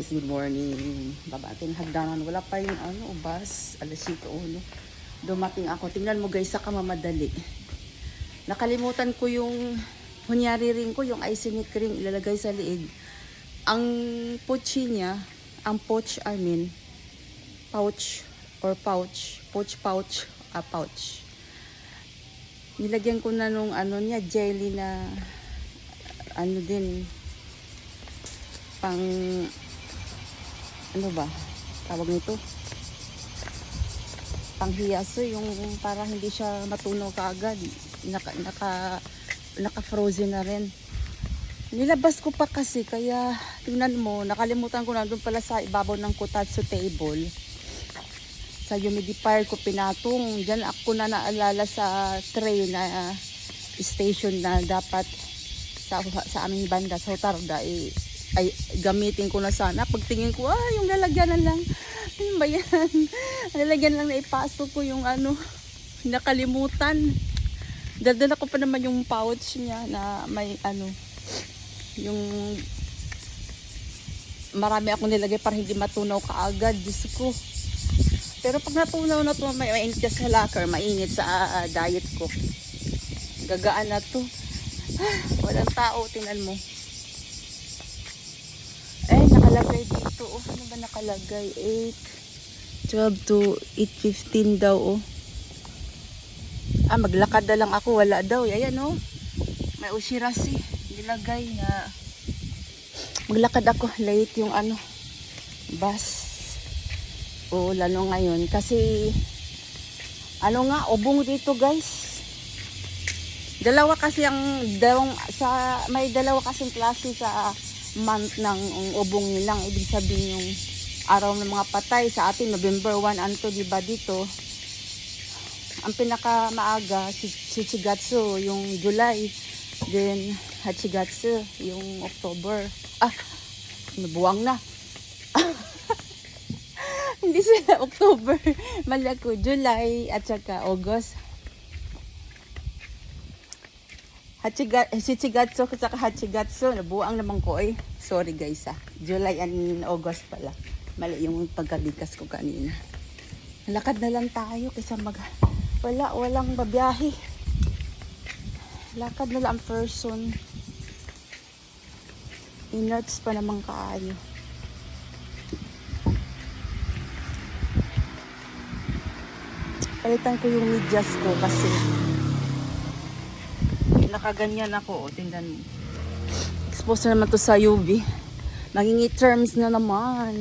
Good morning. Babating hagdanan. Wala pa yung bus. Alas 7:01. Dumating ako. Tingnan mo guys, sa kamamadali. Nakalimutan ko yung hunyari ring ko, yung icenic ring ilalagay sa liig. Ang pochi niya, ang pouch, pouch. Nilagyan ko na nung niya, jelly na din, pang tawag nito, panghiyaso, yung para hindi siya matunaw kaagad, naka frozen na rin. Nilabas ko pa kasi, kaya tingnan mo, nakalimutan ko na doon pala sa ibabaw ng kutatsu table, sa humidifier ko pinatong. Diyan ako na naalala sa tray na station na dapat sa aming banda sa Hutarda ay gamitin ko na sana. Pagtingin ko, yung lalagyanan lang. Ano ba yan? Lalagyan lang na ipasok ko yung nakalimutan. Dadala ko pa naman yung pouch niya na may yung marami akong nilagay para hindi matunaw kaagad. Diyos ko. Pero pag natunaw na ito, mainit sa locker, mainit sa diet ko. Gagaan na to. Walang tao, tingnan mo. Nakalagay dito. Ano ba nakalagay? 8:12 to 8:15 daw. Maglakad na lang ako. Wala daw. Ayan may ushirasi. Nilagay na maglakad ako. Late yung bus. Lalo ngayon. Kasi ubong dito guys. May dalawa kasing klase sa month ng ubong nilang. Ibig sabihin yung araw ng mga patay sa atin, November 1 anto, diba dito? Ang pinaka maaga, Shichigatsu, yung July. Then, Hachigatsu, yung October. Nabuwang na. Hindi sila October. Mali ako, July at saka August. Shichigatsu at saka Hachigatsu. Nabuang naman ko Sorry guys July and August pala. Mali yung pagkabikas ko kanina. Lakad na lang tayo kaysa walang babiyahe. Lakad na lang ang person. Inerts pa naman kaayo. Palitan ko yung medyas ko kasi nakaganyan ako. Tingnan mo. Exposed na naman to sa UV. Maging terms na naman.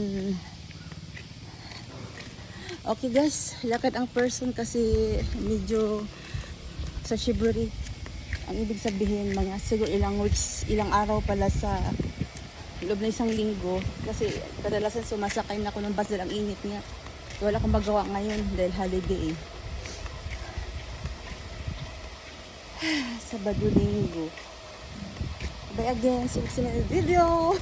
Okay guys, lakad ang person kasi medyo sa shiburi. Ang ibig sabihin, siguro ilang weeks, ilang araw pala sa loob na isang linggo. Kasi kadalasan sumasakay na ako ng bus dahil ang init niya. Wala akong magawa ngayon dahil holiday Sabado, Linggo. Bye again. See you next video.